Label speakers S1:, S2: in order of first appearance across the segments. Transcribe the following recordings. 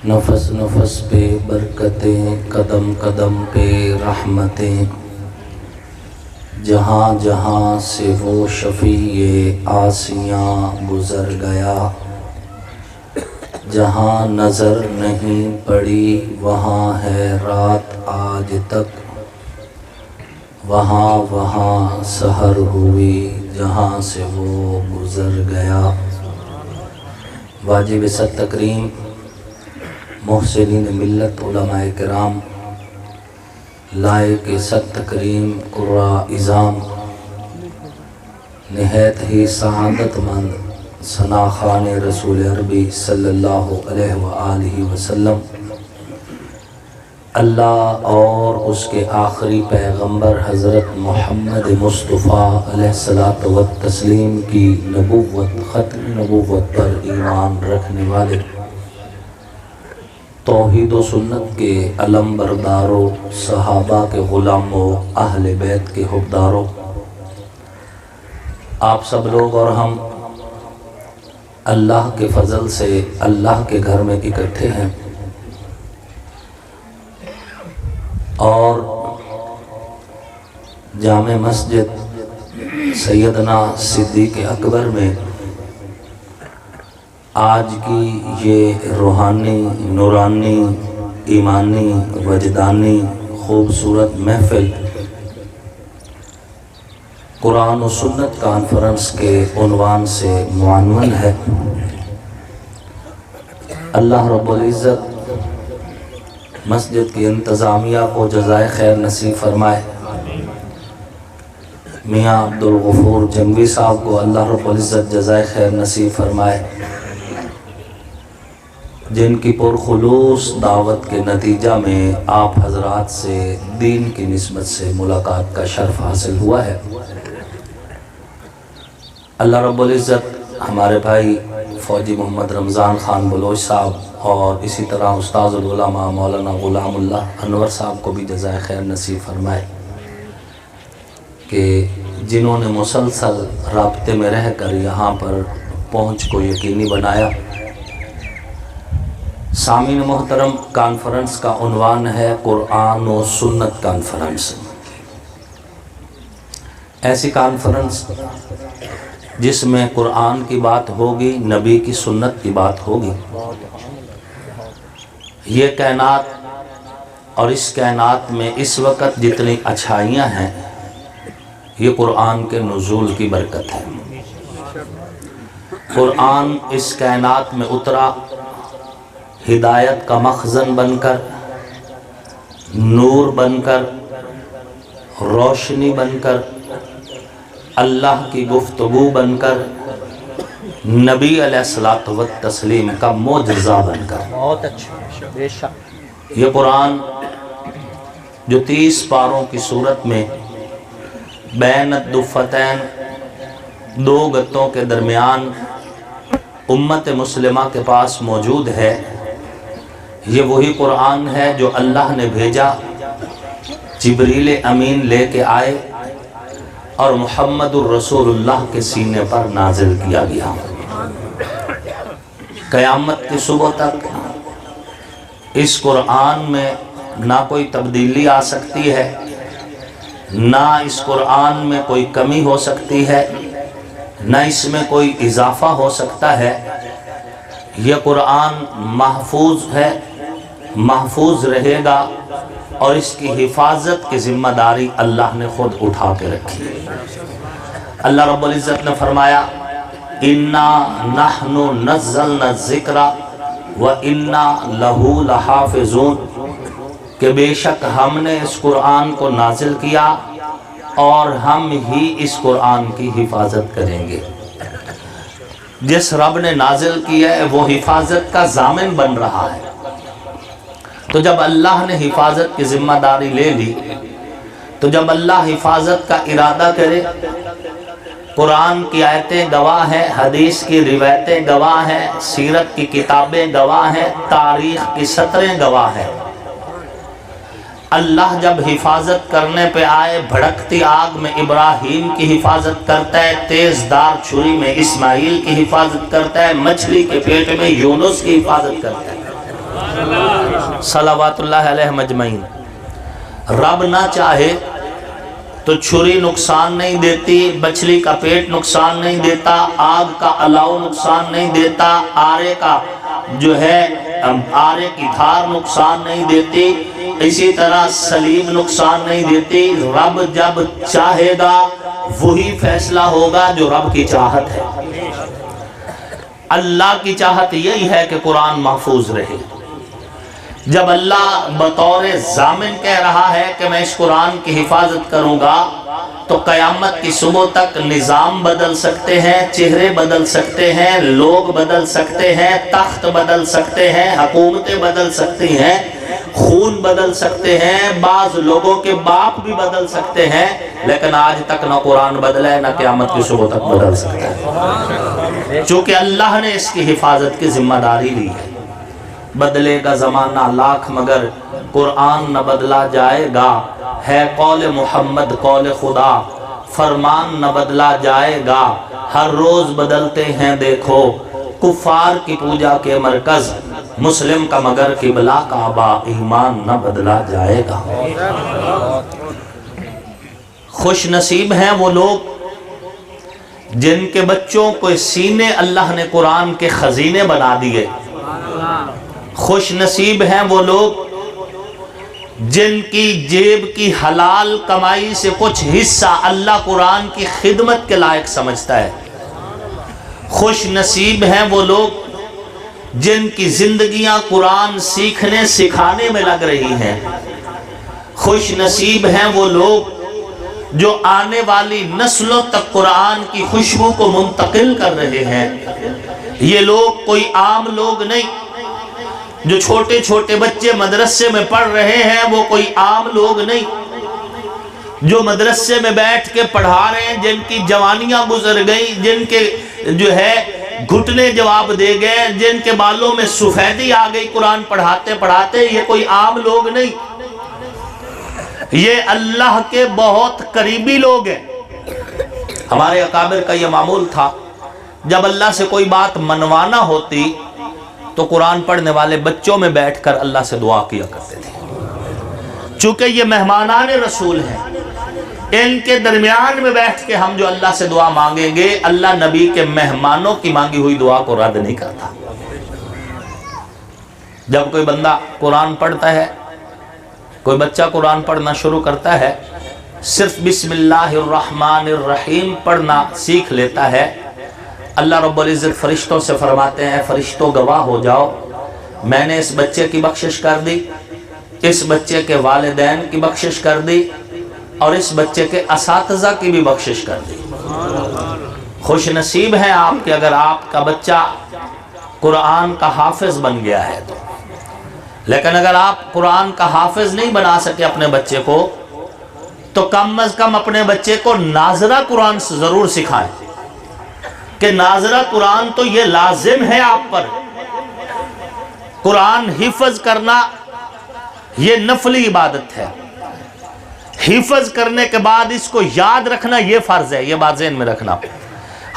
S1: نفس نفس پہ برکتیں، قدم قدم پہ رحمتیں، جہاں جہاں سے وہ شفیع آسیاں گزر گیا، جہاں نظر نہیں پڑی وہاں ہے رات آج تک، وہاں وہاں سحر ہوئی جہاں سے وہ گزر گیا۔ واجب صد تکریم محسنین ملت علماء کرام، لائق صد تکریم قراء اعظام، نہایت ہی سعادت مند ثناخوان رسول عربی صلی اللہ علیہ وآلہ وسلم، اللہ اور اس کے آخری پیغمبر حضرت محمد مصطفیٰ علیہ الصلوۃ والتسلیم کی نبوت، ختم نبوت پر ایمان رکھنے والے، توحید و سنت کے علم برداروں، صحابہ کے غلاموں، اہل بیت کے حبداروں، آپ سب لوگ اور ہم اللہ کے فضل سے اللہ کے گھر میں اکٹھے ہیں، اور جامع مسجد سیدنا صدیق اکبر میں آج کی یہ روحانی، نورانی، ایمانی، وجدانی خوبصورت محفل قرآن و سنت کانفرنس کے عنوان سے معنون ہے۔ اللہ رب العزت مسجد کی انتظامیہ کو جزائے خیر نصیب فرمائے، میاں عبدالغفور جنگوی صاحب کو اللہ رب العزت جزائے خیر نصیب فرمائے، جن کی پرخلوص دعوت کے نتیجہ میں آپ حضرات سے دین کی نسبت سے ملاقات کا شرف حاصل ہوا ہے۔ اللہ رب العزت ہمارے بھائی فوجی محمد رمضان خان بلوچ صاحب اور اسی طرح استاذ العلماء مولانا غلام اللہ انور صاحب کو بھی جزائے خیر نصیب فرمائے کہ جنہوں نے مسلسل رابطے میں رہ کر یہاں پر پہنچ کو یقینی بنایا۔ سامعین محترم، کانفرنس کا عنوان ہے قرآن و سنت کانفرنس۔ ایسی کانفرنس جس میں قرآن کی بات ہوگی، نبی کی سنت کی بات ہوگی۔ یہ کائنات اور اس کائنات میں اس وقت جتنی اچھائیاں ہیں، یہ قرآن کے نزول کی برکت ہے۔ قرآن اس کائنات میں اترا ہدایت کا مخزن بن کر، نور بن کر، روشنی بن کر، اللہ کی گفتگو بن کر، نبی علیہ الصلوۃ والتسلیم کا معجزہ بن کر۔
S2: بہت اچھا، بے شک۔
S1: یہ قرآن جو 30 پاروں کی صورت میں بین الدفتین، دو گتوں کے درمیان امت مسلمہ کے پاس موجود ہے، یہ وہی قرآن ہے جو اللہ نے بھیجا، جبریل امین لے کے آئے اور محمد الرسول اللہ کے سینے پر نازل کیا گیا۔ قیامت کی صبح تک اس قرآن میں نہ کوئی تبدیلی آ سکتی ہے، نہ اس قرآن میں کوئی کمی ہو سکتی ہے، نہ اس میں کوئی اضافہ ہو سکتا ہے۔ یہ قرآن محفوظ ہے، محفوظ رہے گا، اور اس کی حفاظت کی ذمہ داری اللہ نے خود اٹھا کے رکھی ہے۔ اللہ رب العزت نے فرمایا اِنَّا نَحْنُ نَزَّلْنَا الذِّكْرَ وَإِنَّا لَهُ لَحَافِظُونَ، کہ بے شک ہم نے اس قرآن کو نازل کیا اور ہم ہی اس قرآن کی حفاظت کریں گے۔ جس رب نے نازل کیا ہے وہ حفاظت کا ضامن بن رہا ہے۔ تو جب اللہ نے حفاظت کی ذمہ داری لے لی، تو جب اللہ حفاظت کا ارادہ کرے، قرآن کی آیتیں گواہ ہیں، حدیث کی روایتیں گواہ ہیں، سیرت کی کتابیں گواہ ہیں، تاریخ کی سطریں گواہ ہیں۔ اللہ جب حفاظت کرنے پہ آئے، بھڑکتی آگ میں ابراہیم کی حفاظت کرتا ہے، تیز دار چھری میں اسماعیل کی حفاظت کرتا ہے، مچھلی کے پیٹ میں یونس کی حفاظت کرتا ہے۔ صلوات اللہ علیہ مجمعین۔ رب نہ چاہے تو چھری نقصان نہیں دیتی، بچھلی کا پیٹ نقصان نہیں دیتا، آگ کا الاؤ نقصان نہیں دیتا، آرے کا جو ہے آرے کی دھار نقصان نہیں دیتی، اسی طرح سلیب نقصان نہیں دیتی۔ رب جب چاہے گا وہی فیصلہ ہوگا جو رب کی چاہت ہے۔ اللہ کی چاہت یہی ہے کہ قرآن محفوظ رہے۔ جب اللہ بطور ضامن کہہ رہا ہے کہ میں اس قرآن کی حفاظت کروں گا، تو قیامت کی صبح تک نظام بدل سکتے ہیں، چہرے بدل سکتے ہیں، لوگ بدل سکتے ہیں، تخت بدل سکتے ہیں، حکومتیں بدل سکتی ہیں، خون بدل سکتے ہیں، بعض لوگوں کے باپ بھی بدل سکتے ہیں، لیکن آج تک نہ قرآن بدلا ہے نہ قیامت کی صبح تک بدل سکتا ہے، چونکہ اللہ نے اس کی حفاظت کی ذمہ داری لی ہے۔ بدلے گا زمانہ لاکھ مگر قرآن نہ بدلا جائے گا، ہے قول محمد قول خدا، فرمان نہ بدلا جائے گا، ہر روز بدلتے ہیں دیکھو، کفار کی پوجا کے مرکز، مسلم کا مگر قبلہ کعبہ، ایمان نہ بدلا جائے گا۔ خوش نصیب ہیں وہ لوگ جن کے بچوں کو سینے اللہ نے قرآن کے خزینے بنا دیے۔ خوش نصیب ہیں وہ لوگ جن کی جیب کی حلال کمائی سے کچھ حصہ اللہ قرآن کی خدمت کے لائق سمجھتا ہے۔ خوش نصیب ہیں وہ لوگ جن کی زندگیاں قرآن سیکھنے سکھانے میں لگ رہی ہیں۔ خوش نصیب ہیں وہ لوگ جو آنے والی نسلوں تک قرآن کی خوشبو کو منتقل کر رہے ہیں۔ یہ لوگ کوئی عام لوگ نہیں، جو چھوٹے چھوٹے بچے مدرسے میں پڑھ رہے ہیں وہ کوئی عام لوگ نہیں، جو مدرسے میں بیٹھ کے پڑھا رہے ہیں، جن کی جوانیاں گزر گئیں، جن کے جو ہے گھٹنے جواب دے گئے، جن کے بالوں میں سفیدی آ گئی قرآن پڑھاتے پڑھاتے، یہ کوئی عام لوگ نہیں، یہ اللہ کے بہت قریبی لوگ ہیں۔ ہمارے اکابر کا یہ معمول تھا، جب اللہ سے کوئی بات منوانا ہوتی تو قرآن پڑھنے والے بچوں میں بیٹھ کر اللہ سے دعا کیا کرتے تھے۔ چونکہ یہ مہمانان رسول ہیں، ان کے درمیان میں بیٹھ کے ہم جو اللہ سے دعا مانگیں گے، اللہ نبی کے مہمانوں کی مانگی ہوئی دعا کو رد نہیں کرتا۔ جب کوئی بندہ قرآن پڑھتا ہے، کوئی بچہ قرآن پڑھنا شروع کرتا ہے، صرف بسم اللہ الرحمن الرحیم پڑھنا سیکھ لیتا ہے، اللہ رب العزت فرشتوں سے فرماتے ہیں فرشتوں گواہ ہو جاؤ، میں نے اس بچے کی بخشش کر دی، اس بچے کے والدین کی بخشش کر دی، اور اس بچے کے اساتذہ کی بھی بخشش کر دی۔ خوش نصیب ہیں آپ کہ اگر آپ کا بچہ قرآن کا حافظ بن گیا ہے تو، لیکن اگر آپ قرآن کا حافظ نہیں بنا سکے اپنے بچے کو، تو کم از کم اپنے بچے کو ناظرہ قرآن ضرور سکھائیں، کہ ناظرہ قرآن تو یہ لازم ہے آپ پر۔ قرآن حفظ کرنا یہ نفلی عبادت ہے، حفظ کرنے کے بعد اس کو یاد رکھنا یہ فرض ہے، یہ بات ذہن میں رکھنا۔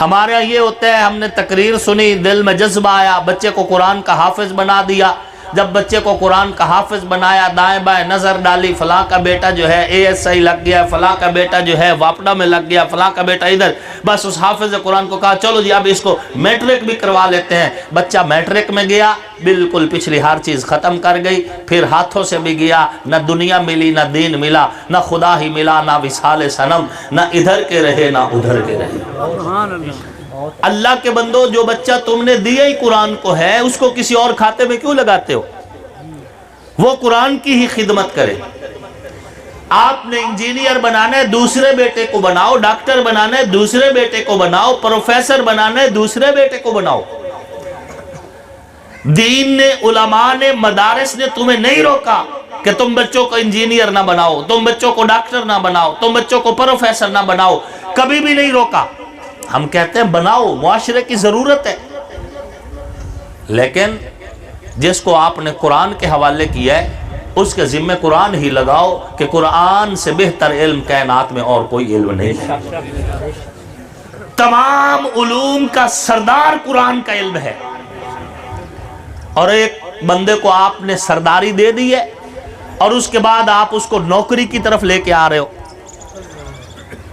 S1: ہمارے یہاں یہ ہوتا ہے، ہم نے تقریر سنی، دل میں جذبہ آیا، بچے کو قرآن کا حافظ بنا دیا۔ جب بچے کو قرآن کا حافظ بنایا، دائیں بائیں نظر ڈالی، فلاں کا بیٹا جو ہے ASI لگ گیا، فلاں کا بیٹا جو ہے واپڈا میں لگ گیا، فلاں کا بیٹا ادھر، بس اس حافظ قرآن کو کہا چلو جی اب اس کو میٹرک بھی کروا لیتے ہیں۔ بچہ میٹرک میں گیا، بالکل پچھلی ہر چیز ختم کر گئی، پھر ہاتھوں سے بھی گیا، نہ دنیا ملی نہ دین ملا، نہ خدا ہی ملا نہ وصال صنم، نہ ادھر کے رہے نہ ادھر کے رہے۔ اللہ کے بندو، جو بچہ تم نے دیا ہی قرآن کو ہے، اس کو کسی اور کھاتے میں کیوں لگاتے ہو؟ وہ قرآن کی ہی خدمت کرے۔ آپ نے انجینئر بنانا ہے، دوسرے بیٹے کو بناؤ، ڈاکٹر بنانا ہے، دوسرے بیٹے کو بناؤ، پروفیسر بنانا ہے، دوسرے بیٹے کو بناؤ۔ دین نے، علماء نے، مدارس نے تمہیں نہیں روکا کہ تم بچوں کو انجینئر نہ بناؤ، تم بچوں کو ڈاکٹر نہ بناؤ، تم بچوں کو پروفیسر نہ بناؤ، کبھی بھی نہیں روکا۔ ہم کہتے ہیں بناؤ، معاشرے کی ضرورت ہے، لیکن جس کو آپ نے قرآن کے حوالے کیا ہے اس کے ذمہ قرآن ہی لگاؤ، کہ قرآن سے بہتر علم کائنات میں اور کوئی علم نہیں ہے۔ تمام علوم کا سردار قرآن کا علم ہے، اور ایک بندے کو آپ نے سرداری دے دی ہے اور اس کے بعد آپ اس کو نوکری کی طرف لے کے آ رہے ہو،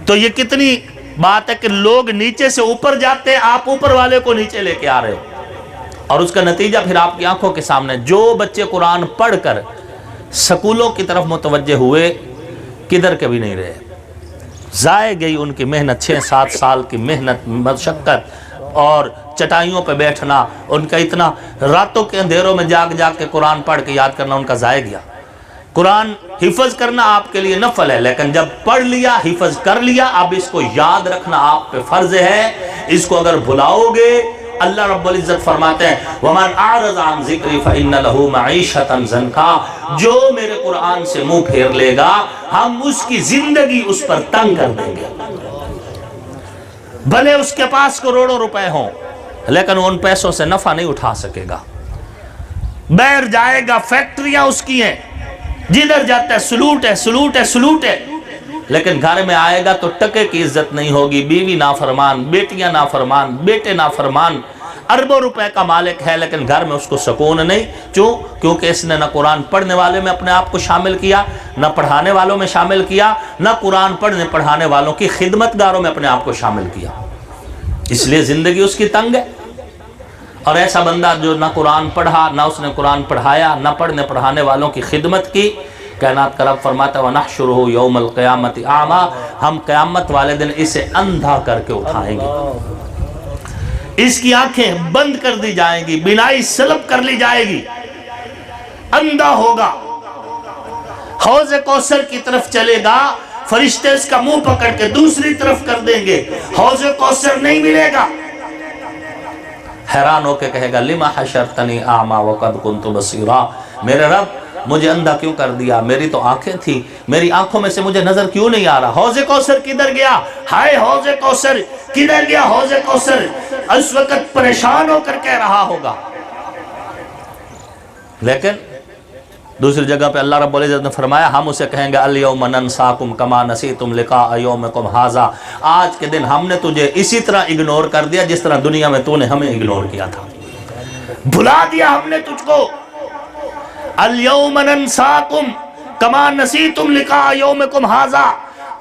S1: تو یہ کتنی بات ہے کہ لوگ نیچے سے اوپر جاتے ہیں، آپ اوپر والے کو نیچے لے کے آ رہے ہو، اور اس کا نتیجہ پھر آپ کی آنکھوں کے سامنے، جو بچے قرآن پڑھ کر سکولوں کی طرف متوجہ ہوئے کدھر کے بھی نہیں رہے، ضائع گئی ان کی محنت، 6-7 سال کی محنت، مشقت اور چٹائیوں پہ بیٹھنا، ان کا اتنا راتوں کے اندھیروں میں جاگ جاگ کے قرآن پڑھ کے یاد کرنا ان کا ضائع گیا۔ قرآن حفظ کرنا آپ کے لیے نفل ہے، لیکن جب پڑھ لیا، حفظ کر لیا، اب اس کو یاد رکھنا آپ پہ فرض ہے۔ اس کو اگر بھلاؤ گے، اللہ رب العزت فرماتے ہیں وَمَنْ أَعْرَضَ عَنْ ذِكْرِي فَإِنَّ لَهُ مَعِيشَةً ضَنْكًا، جو میرے قرآن سے منہ پھیر لے گا ہم اس کی زندگی اس پر تنگ کر دیں گے، بھلے اس کے پاس کروڑوں روپے ہوں لیکن ان پیسوں سے نفع نہیں اٹھا سکے گا، باہر جائے گا، فیکٹریاں اس کی ہیں، جدھر جاتا ہے سلوٹ ہے، سلوٹ ہے، سلوٹ ہے، لیکن گھر میں آئے گا تو ٹکے کی عزت نہیں ہوگی، بیوی نافرمان، بیٹیاں نافرمان، بیٹے نافرمان، اربوں روپے کا مالک ہے لیکن گھر میں اس کو سکون نہیں، کیونکہ اس نے نہ قرآن پڑھنے والے میں اپنے آپ کو شامل کیا، نہ پڑھانے والوں میں شامل کیا، نہ قرآن پڑھنے پڑھانے والوں کی خدمتگاروں میں اپنے آپ کو شامل کیا، اس لیے زندگی اس کی تنگ ہے۔ اور ایسا بندہ جو نہ قرآن پڑھا، نہ اس نے قرآن پڑھایا، نہ پڑھنے پڑھانے والوں کی خدمت کی، کائنات کا رب فرماتا ہے وَنَحْشُرُهُ يَوْمَ الْقِيَامَةِ أَعْمَى، ہم قیامت والے دن اسے اندھا کر کے اٹھائیں گے، اس کی آنکھیں بند کر دی جائیں گی، بینائی سلب کر لی جائے گی، اندھا ہوگا، حوض کوثر کی طرف چلے گا، فرشتے اس کا منہ پکڑ کے دوسری طرف کر دیں گے، حوض کوثر نہیں ملے گا، حیران ہو کے کہے گا لِمَ حَشَرْتَنِي أَعْمَى وَقَدْ كُنْتُ بَصِيرًا، میرے رب مجھے اندھا کیوں کر دیا، میری تو آنکھیں تھی، میری آنکھوں میں سے مجھے نظر کیوں نہیں آ رہا، حوض کوثر کدھر گیا، ہائے حوض کوثر کدھر گیا، حوض کوثر اس وقت پریشان ہو کر کہہ رہا ہوگا۔ لیکن دوسری جگہ پہ اللہ رب العزت نے فرمایا ہم اسے کہیں گے اليوم ننساکم کما نسیتم لقاء یومکم ھذا، آج کے دن ہم نے تجھے اسی طرح اگنور کر دیا جس طرح دنیا میں تو نے ہمیں اگنور کیا تھا، بھلا دیا ہم نے تجھ کو، اليوم ننساکم کما نسیتم لقاء یومکم ھذا،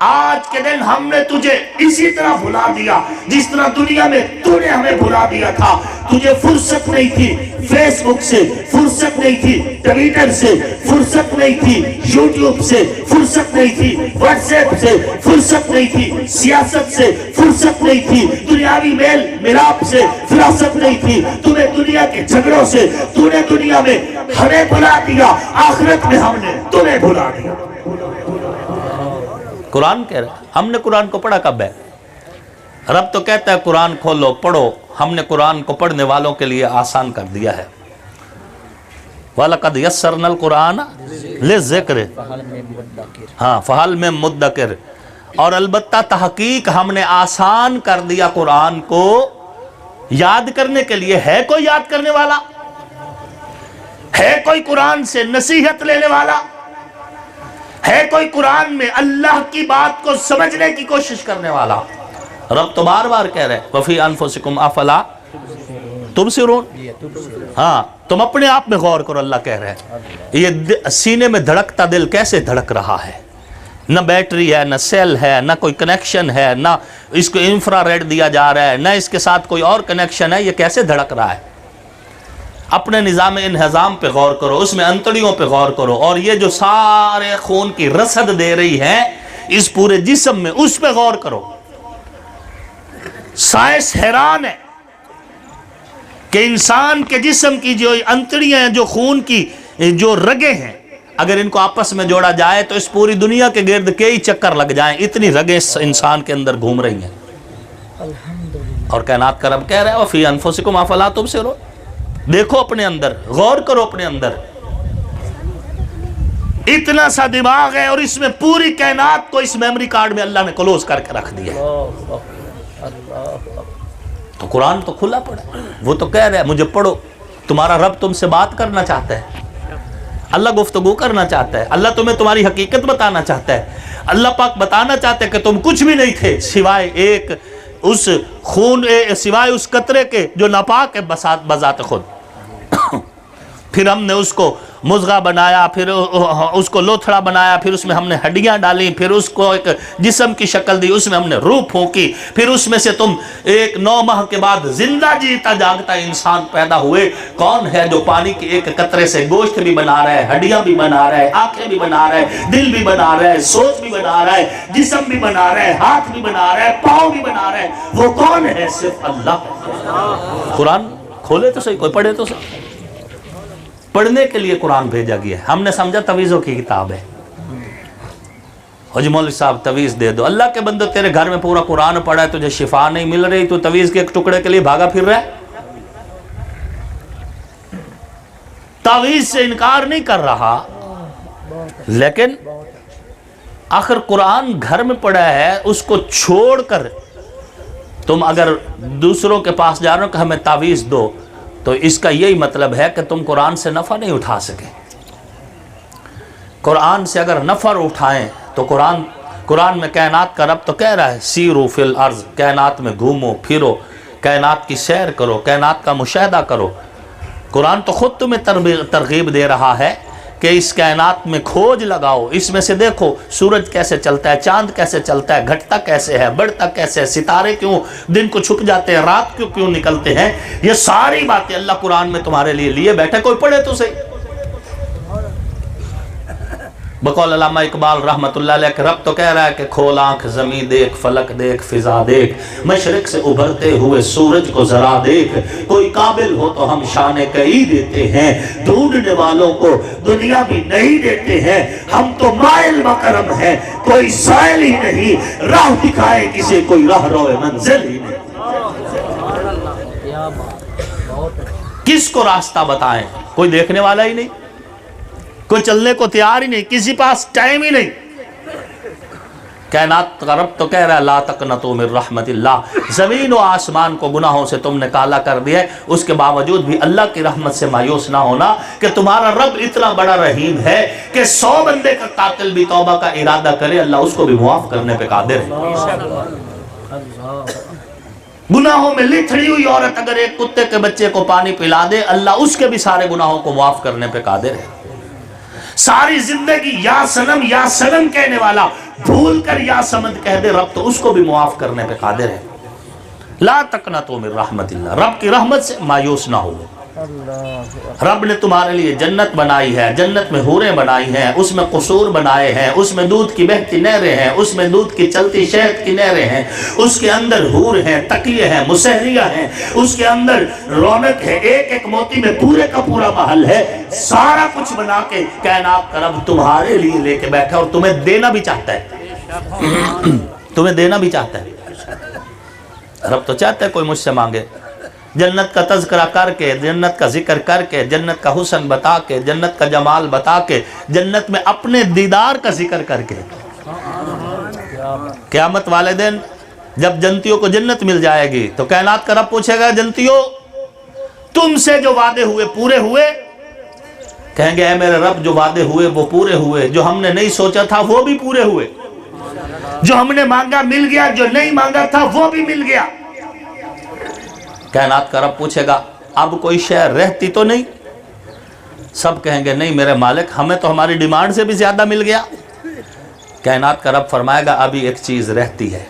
S1: آج کے دن ہم نے تجھے اسی طرح بھلا دیا جس طرح دنیا میں تو نے ہمیں بھلا دیا تھا، تجھے فرصت نہیں تھی فیس بک سے، فرصت نہیں تھی ٹویٹر سے، فرصت نہیں تھی یوٹیوب سے، فرصت نہیں تھی واٹس ایپ سے، فرصت نہیں تھی سیاست سے، فرصت نہیں تھی دنیاوی میل ملاپ سے، فراست نہیں تھی تمہیں دنیا کے جھگڑوں سے، تو نے دنیا میں ہمیں بھلا دیا، آخرت میں ہم نے تمہیں بھلا دیا۔ قرآن کہہ رہا ہے ہم نے قرآن کو پڑھا کب ہے، رب تو کہتا ہے قرآن کھولو پڑھو، ہم نے قرآن کو پڑھنے والوں کے لیے آسان کر دیا ہے، وَلَقَدْ يَسَّرْنَا الْقُرْآنَ لِلذِّكْرِ، ہاں فَهَلْ مِن مُدَّكِرٍ، اور البتہ تحقیق ہم نے آسان کر دیا قرآن کو یاد کرنے کے لیے، ہے کوئی یاد کرنے والا، ہے کوئی قرآن سے نصیحت لینے والا، ہے کوئی قرآن میں اللہ کی بات کو سمجھنے کی کوشش کرنے والا، رب تو بار بار کہہ رہے وَفِي أَنفُسِكُمْ أَفَلَا تُبْصِرُونَ، ہاں تم اپنے آپ میں غور کرو، اللہ کہہ رہے ہیں یہ سینے میں دھڑکتا دل کیسے دھڑک رہا ہے، نہ بیٹری ہے، نہ سیل ہے، نہ کوئی کنیکشن ہے، نہ اس کو انفرا ریڈ دیا جا رہا ہے، نہ اس کے ساتھ کوئی اور کنیکشن ہے، یہ کیسے دھڑک رہا ہے، اپنے نظام انہضام پہ غور کرو، اس میں انتڑیوں پہ غور کرو، اور یہ جو سارے خون کی رسد دے رہی ہے اس پورے جسم میں، اس پہ غور کرو۔ سائنس حیران ہے کہ انسان کے جسم کی جو انتڑیاں ہیں، جو خون کی جو رگیں ہیں، اگر ان کو آپس میں جوڑا جائے تو اس پوری دنیا کے گرد کئی چکر لگ جائیں، اتنی رگیں اس انسان کے اندر گھوم رہی ہیں، اور کائنات کا رب کہہ رہا ہے وَفِي أَنفُسِكُمْ أَفَلَا تُبْصِرُونَ، دیکھو اپنے اندر، غور کرو اپنے اندر، اتنا سا دماغ ہے اور اس میں پوری کائنات کو اس میموری کارڈ میں اللہ نے کلوز کر کے رکھ دیا ہے، تو قرآن تو کھلا پڑا ہے، وہ تو کہہ رہا ہے مجھے پڑھو، تمہارا رب تم سے بات کرنا چاہتا ہے، اللہ گفتگو کرنا چاہتا ہے، اللہ تمہیں تمہاری حقیقت بتانا چاہتا ہے، اللہ پاک بتانا چاہتا ہے کہ تم کچھ بھی نہیں تھے سوائے ایک اس خون، سوائے اس قطرے کے جو ناپاک ہے بذات خود، پھر ہم نے اس کو مضغہ بنایا، پھر اس کو لوتھڑا بنایا، پھر اس میں ہم نے ہڈیاں ڈالیں، پھر اس کو ایک جسم کی شکل دی، اس میں ہم نے روح پھونکی، پھر اس میں سے تم ایک 9 ماہ کے بعد زندہ جیتا جاگتا انسان پیدا ہوئے۔ کون ہے جو پانی کے ایک قطرے سے گوشت بھی بنا رہا ہے، ہڈیاں بھی بنا رہا ہے، آنکھیں بھی بنا رہا ہے، دل بھی بنا رہا ہے، سوچ بھی بنا رہا ہے، جسم بھی بنا رہا ہے، ہاتھ بھی بنا رہا ہے، پاؤں بھی بنا رہا ہے؟ وہ کون ہے؟ صرف اللہ۔ قرآن کھولے تو صحیح، کوئی پڑھے تو صحیح۔ پڑھنے کے لیے قرآن بھیجا گیا ہے، ہم نے سمجھا تویزوں کی کتاب ہے۔ حج مولوی صاحب تویز دے دو۔ اللہ کے بندو، تیرے گھر میں پورا قرآن پڑھا ہے، تجھے شفا نہیں مل رہی، تو تویز کے ایک ٹکڑے کے لیے بھاگا پھر رہا ہے۔ تویز سے انکار نہیں کر رہا، لیکن آخر قرآن گھر میں پڑھا ہے، اس کو چھوڑ کر تم اگر دوسروں کے پاس جا رہے ہو کہ ہمیں تعویذ دو، تو اس کا یہی مطلب ہے کہ تم قرآن سے نفع نہیں اٹھا سکے۔ قرآن سے اگر نفع اٹھائیں تو قرآن میں کائنات کا رب تو کہہ رہا ہے سیرو فی الارض، کائنات میں گھومو پھرو، کائنات کی سیر کرو، کائنات کا مشاہدہ کرو۔ قرآن تو خود تمہیں ترغیب دے رہا ہے کہ اس کائنات میں کھوج لگاؤ، اس میں سے دیکھو سورج کیسے چلتا ہے، چاند کیسے چلتا ہے، گھٹتا کیسے ہے، بڑھتا کیسے ہے، ستارے کیوں دن کو چھپ جاتے ہیں، رات کیوں نکلتے ہیں۔ یہ ساری باتیں اللہ قرآن میں تمہارے لیے بیٹھے، کوئی پڑھے تو صحیح۔ بقول علامہ اقبال رحمت اللہ علیہ کہ رب تو کہہ رہا ہے کہ کھول آنکھ زمین دیکھ، فلک دیکھ، فضا دیکھ، مشرق سے ابھرتے ہوئے سورج کو ذرا دیکھ، کوئی قابل ہو تو ہم شان کئی دیتے ہیں، ڈھونڈنے والوں کو دنیا بھی نہیں دیتے ہیں، ہم تو مائل مکرم ہیں، کوئی سائل ہی نہیں، راہ دکھائے کسی کوئی راہ روئے منزل ہی نہیں۔ کس کو راستہ بتائیں؟ کوئی دیکھنے والا ہی نہیں، کوئی چلنے کو تیار ہی نہیں، کسی پاس ٹائم ہی نہیں۔ کائنات کا رب تو کہہ رہا ہے لا تقنطوا من رحمت اللہ، زمین و آسمان کو گناہوں سے تم نے کالا کر دیا ہے، اس کے باوجود بھی اللہ کی رحمت سے مایوس نہ ہونا کہ تمہارا رب اتنا بڑا رحیم ہے کہ 100 بندے کا قاتل بھی توبہ کا ارادہ کرے، اللہ اس کو بھی معاف کرنے پہ قادر ہے۔ گناہوں میں لتھڑی ہوئی عورت اگر ایک کتے کے بچے کو پانی پلا دے، اللہ اس کے بھی سارے گناہوں کو معاف کرنے پہ قادر ہے۔ ساری زندگی یا سنم کہنے والا بھول کر یا سمد کہہ دے، رب تو اس کو بھی معاف کرنے پہ قادر ہے۔ لا تقنطوا من رحمت اللہ، رب کی رحمت سے مایوس نہ ہو۔ رب نے تمہارے لیے جنت بنائی ہے، جنت میں حوریں بنائی ہیں، اس میں قصور بنائے ہیں، اس میں دودھ کی بہتی نہریں ہیں، اس میں دودھ کی چلتی شہد کی نہریں ہیں، اس کے اندر حور ہیں، تقیے ہیں، مسہریہ ہیں، اس کے اندر رونق ہے، ایک ایک موتی میں پورے کا پورا محل ہے۔ سارا کچھ بنا کے کائنات کا رب تمہارے لیے لے کے بیٹھا اور تمہیں دینا بھی چاہتا ہے، تمہیں دینا بھی چاہتا ہے۔ رب تو چاہتا ہے کوئی مجھ سے مانگے، جنت کا تذکرہ کر کے، جنت کا ذکر کر کے، جنت کا حسن بتا کے، جنت کا جمال بتا کے، جنت میں اپنے دیدار کا ذکر کر کے۔ قیامت والے دن جب جنتیوں کو جنت مل جائے گی تو کائنات کا رب پوچھے گا جنتیوں تم سے جو وعدے ہوئے پورے ہوئے؟ کہیں گے اے میرے رب جو وعدے ہوئے وہ پورے ہوئے، جو ہم نے نہیں سوچا تھا وہ بھی پورے ہوئے، جو ہم نے مانگا مل گیا، جو نہیں مانگا تھا وہ بھی مل گیا۔ کائنات کا رب پوچھے گا اب کوئی شے رہتی تو نہیں؟ سب کہیں گے نہیں میرے مالک، ہمیں تو ہماری ڈیمانڈ سے بھی زیادہ مل گیا۔ کائنات کا رب فرمائے گا ابھی ایک چیز رہتی ہے۔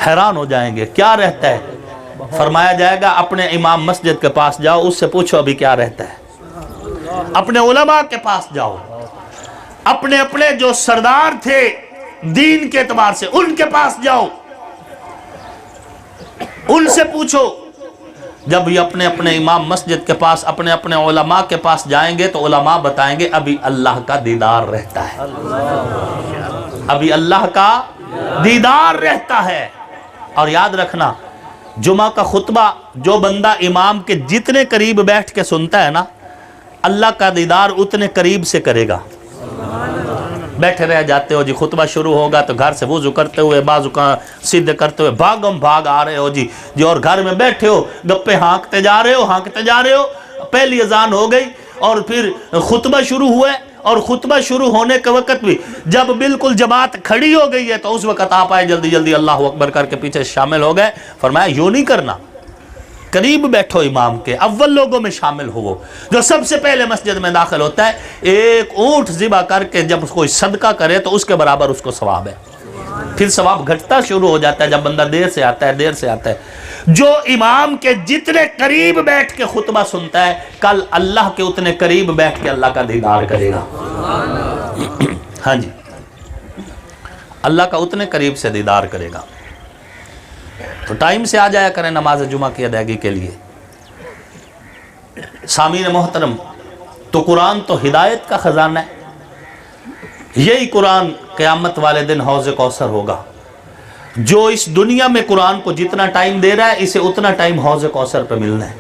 S1: حیران ہو جائیں گے کیا رہتا ہے؟ فرمایا جائے گا اپنے امام مسجد کے پاس جاؤ، اس سے پوچھو ابھی کیا رہتا ہے۔ اپنے علماء کے پاس جاؤ، اپنے جو سردار تھے دین کے اعتبار سے ان کے پاس جاؤ، ان سے پوچھو۔ جب یہ اپنے امام مسجد کے پاس اپنے علماء کے پاس جائیں گے تو علماء بتائیں گے ابھی اللہ کا دیدار رہتا ہے، ابھی اللہ کا دیدار رہتا ہے۔ اور یاد رکھنا جمعہ کا خطبہ جو بندہ امام کے جتنے قریب بیٹھ کے سنتا ہے نا، اللہ کا دیدار اتنے قریب سے کرے گا۔ بیٹھے رہ جاتے ہو جی، خطبہ شروع ہوگا تو گھر سے وضو کرتے ہوئے بازو کا سیدھے کرتے ہوئے بھاگم بھاگ آ رہے ہو جی، اور گھر میں بیٹھے ہو گپے ہانکتے جا رہے ہو، پہلی اذان ہو گئی اور پھر خطبہ شروع ہوئے، اور خطبہ شروع ہونے کے وقت بھی جب بالکل جماعت کھڑی ہو گئی ہے تو اس وقت آپ آئے جلدی جلدی اللہ اکبر کر کے پیچھے شامل ہو گئے۔ فرمایا یوں نہیں کرنا، قریب بیٹھو امام کے، اول لوگوں میں شامل ہو، جو سب سے پہلے مسجد میں داخل ہوتا ہے، ایک اونٹ ذبح کر کے جب کوئی صدقہ کرے تو اس کے برابر اس کو ثواب ہے۔ پھر ثواب گھٹتا شروع ہو جاتا ہے جب بندہ دیر سے آتا ہے۔ جو امام کے جتنے قریب بیٹھ کے خطبہ سنتا ہے، کل اللہ کے اتنے قریب بیٹھ کے اللہ کا دیدار کرے گا۔ ہاں جی، اللہ کا اتنے قریب سے دیدار کرے گا۔ تو ٹائم سے آ جایا کریں نماز جمعہ کی ادائیگی کے لیے۔ سامعین محترم، تو قرآن تو ہدایت کا خزانہ ہے، یہی قرآن قیامت والے دن حوض کوثر ہوگا۔ جو اس دنیا میں قرآن کو جتنا ٹائم دے رہا ہے، اسے اتنا ٹائم حوض کوثر پہ ملنا ہے۔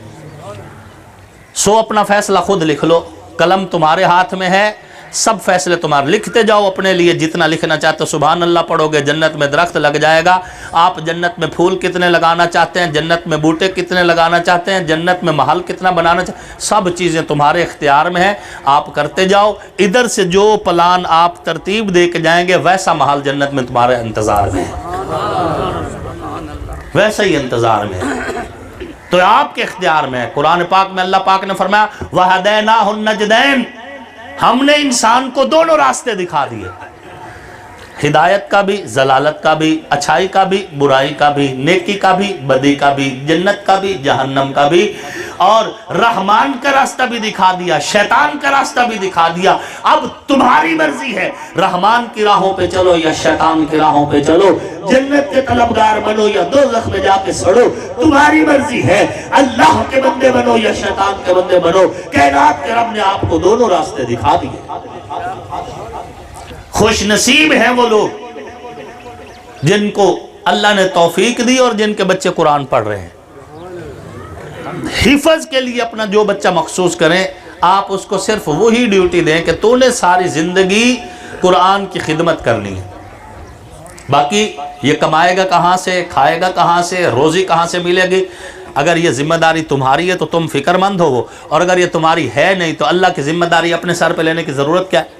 S1: سو اپنا فیصلہ خود لکھ لو، قلم تمہارے ہاتھ میں ہے، سب فیصلے تمہارے لکھتے جاؤ اپنے لیے، جتنا لکھنا چاہتے ہو۔ سبحان اللہ پڑھو گے جنت میں درخت لگ جائے گا۔ آپ جنت میں پھول کتنے لگانا چاہتے ہیں، جنت میں بوٹے کتنے لگانا چاہتے ہیں، جنت میں محل کتنا بنانا چاہتے ہیں، سب چیزیں تمہارے اختیار میں ہیں، آپ کرتے جاؤ۔ ادھر سے جو پلان آپ ترتیب دے کے جائیں گے، ویسا محل جنت میں تمہارے انتظار میں ہے، ویسا ہی انتظار میں ہے۔ تو آپ کے اختیار میں ہے۔ قرآن پاک میں اللہ پاک نے فرمایا وَهَدَيْنَاهُ النَّجْدَيْنِ، ہم نے انسان کو دونوں راستے دکھا دیے، ہدایت کا بھی، ضلالت کا بھی، اچھائی کا بھی، برائی کا بھی، نیکی کا بھی، بدی کا بھی، جنت کا بھی، جہنم کا بھی، اور رحمان کا راستہ بھی دکھا دیا، شیطان کا راستہ بھی دکھا دیا۔ اب تمہاری مرضی ہے، رحمان کی راہوں پہ چلو یا شیطان کی راہوں پہ چلو، جنت کے طلبگار بنو یا دوزخ میں جا کے سڑو، تمہاری مرضی ہے۔ اللہ کے بندے بنو یا شیطان کے بندے بنو، کائنات کے رب نے آپ کو دونوں راستے دکھا دیے۔ خوش نصیب ہیں وہ لوگ جن کو اللہ نے توفیق دی اور جن کے بچے قرآن پڑھ رہے ہیں۔ حفظ کے لیے اپنا جو بچہ مخصوص کریں، آپ اس کو صرف وہی ڈیوٹی دیں کہ تو نے ساری زندگی قرآن کی خدمت کرنی ہے، باقی یہ کمائے گا کہاں سے، کھائے گا کہاں سے، روزی کہاں سے ملے گی۔ اگر یہ ذمہ داری تمہاری ہے تو تم فکر مند ہو، اور اگر یہ تمہاری ہے نہیں تو اللہ کی ذمہ داری اپنے سر پہ لینے کی ضرورت کیا ہے؟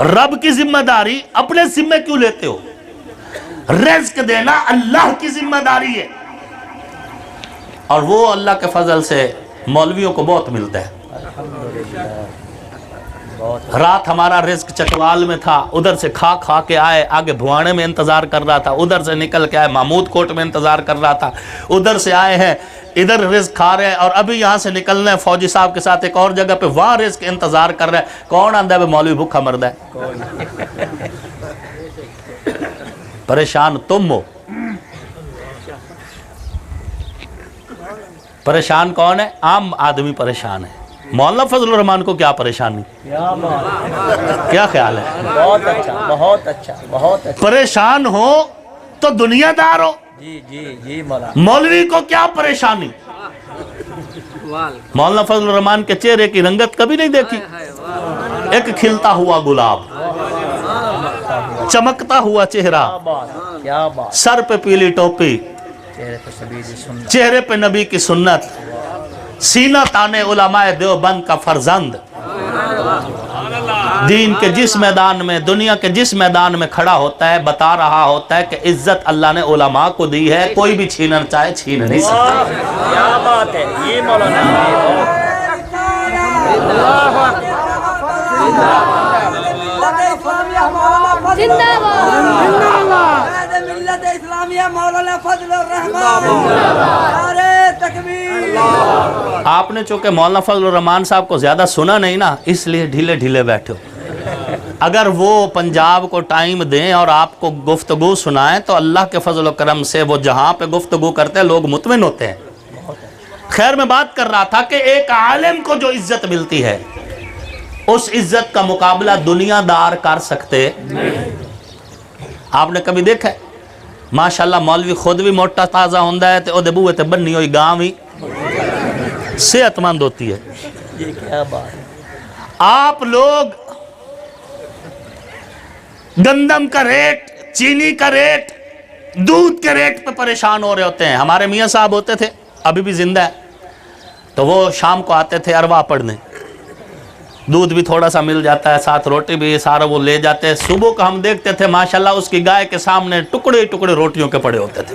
S1: رب کی ذمہ داری اپنے ذمہ کیوں لیتے ہو؟ رزق دینا اللہ کی ذمہ داری ہے، اور وہ اللہ کے فضل سے مولویوں کو بہت ملتا ہے۔ رات ہمارا رزق چکوال میں تھا، ادھر سے کھا کھا کے آئے، آگے بھوانے میں انتظار کر رہا تھا، ادھر سے نکل کے آئے محمود کوٹ میں انتظار کر رہا تھا، ادھر سے آئے ہیں ادھر رزق کھا رہے ہیں، اور ابھی یہاں سے نکلنا ہے فوجی صاحب کے ساتھ ایک اور جگہ پہ، وہاں رزق انتظار کر رہا ہے۔ کون آندہ ہے مولوی بھوکا مرد ہے؟ پریشان تم ہو۔ پریشان کون ہے؟ عام آدمی پریشان ہے۔ مولانا فضل الرحمان کو کیا پریشانی؟ کیا خیال ہے؟
S2: بہت اچھا، بہت اچھا، بہت اچھا۔
S1: پریشان ہو تو دنیا دار ہو،
S2: جی جی جی مولانا۔
S1: مولوی کو کیا پریشانی؟ مولانا فضل الرحمان کے چہرے کی رنگت کبھی نہیں دیکھی؟ ایک کھلتا ہوا گلاب، چمکتا ہوا چہرہ،
S2: کیا بات،
S1: سر پہ پیلی ٹوپی، چہرے پہ نبی کی سنت، سینہ تانے علماء دیوبند کا فرزند، دین کے جس میدان میں، دنیا کے جس میدان میں کھڑا ہوتا ہے بتا رہا ہوتا ہے کہ عزت اللہ نے علماء کو دی ہے، کوئی بھی چھیننا چاہے چھین نہیں سکتا۔
S2: کیا بات ہے یہ مولانا۔
S3: ملت اسلامیہ مولانا فضل الرحمان، نعرہ تکبیر۔
S1: آپ نے چونکہ مولانا فضل الرحمان صاحب کو زیادہ سنا نہیں نا، اس لیے ڈھیلے ڈھیلے بیٹھے ہو۔ اگر وہ پنجاب کو ٹائم دیں اور آپ کو گفتگو سنائیں تو اللہ کے فضل و کرم سے وہ جہاں پہ گفتگو کرتے ہیں لوگ مطمئن ہوتے ہیں۔ خیر میں بات کر رہا تھا کہ ایک عالم کو جو عزت ملتی ہے، اس عزت کا مقابلہ دنیا دار کر سکتے۔ آپ نے کبھی دیکھا ہے ماشاءاللہ مولوی خود بھی موٹا تازہ ہوندہ ہے تو او دے بوئے تے بننی ہوئی گاں بھی صحت مند ہوتی ہے۔
S2: یہ کیا بات ہے۔
S1: آپ لوگ گندم کا ریٹ، چینی کا ریٹ، دودھ کے ریٹ پہ پریشان ہو رہے ہوتے ہیں۔ ہمارے میاں صاحب ہوتے تھے، ابھی بھی زندہ ہے، تو وہ شام کو آتے تھے اروا پڑھنے، دودھ بھی تھوڑا سا مل جاتا ہے، ساتھ روٹی بھی سارا وہ لے جاتے ہیں۔ صبح کو ہم دیکھتے تھے ماشاءاللہ اس کی گائے کے سامنے ٹکڑے ٹکڑے روٹیوں کے پڑے ہوتے تھے۔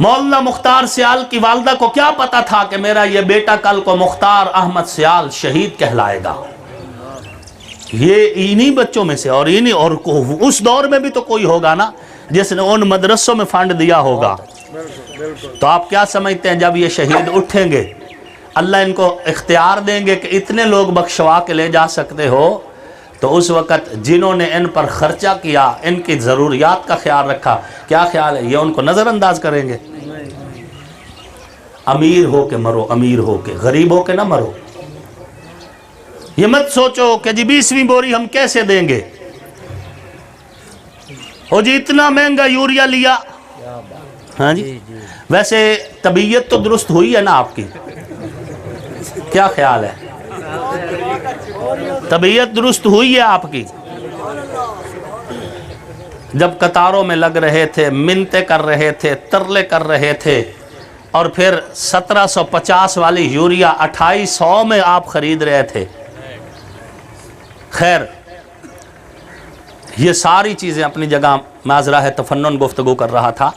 S1: مولانا مختار سیال کی والدہ کو کیا پتا تھا کہ میرا یہ بیٹا کل کو مختار احمد سیال شہید کہلائے گا؟ یہ انہی بچوں میں سے اور انہی، اور اس دور میں بھی تو کوئی ہوگا نا جس نے ان مدرسوں میں فنڈ دیا ہوگا۔ تو آپ کیا سمجھتے ہیں جب یہ شہید اٹھیں گے اللہ ان کو اختیار دیں گے کہ اتنے لوگ بخشوا کے لے جا سکتے ہو، تو اس وقت جنہوں نے ان پر خرچہ کیا، ان کی ضروریات کا خیال رکھا، کیا خیال ہے یہ ان کو نظر انداز کریں گے؟ امیر ہو کے مرو، امیر ہو کے، غریب ہو کے نہ مرو۔ یہ مت سوچو کہ جی 20ویں بوری ہم کیسے دیں گے، ہو جی اتنا مہنگا یوریا لیا۔ ہاں جی، ویسے طبیعت تو درست ہوئی ہے نا آپ کی؟ کیا خیال ہے؟ طبیعت درست ہوئی ہے آپ کی؟ جب قطاروں میں لگ رہے تھے، منتیں کر رہے تھے، ترلے کر رہے تھے، اور پھر 1750 والی یوریا 2800 میں آپ خرید رہے تھے۔ خیر، یہ ساری چیزیں اپنی جگہ معذرہ ہے تفنن گفتگو کر رہا تھا۔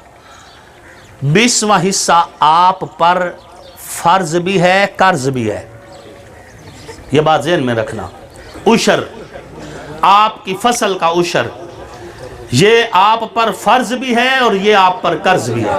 S1: 20واں حصہ آپ پر فرض بھی ہے، قرض بھی ہے، یہ بات ذہن میں رکھنا۔ عشر، آپ کی فصل کا عشر، یہ آپ پر فرض بھی ہے اور یہ آپ پر قرض بھی ہے۔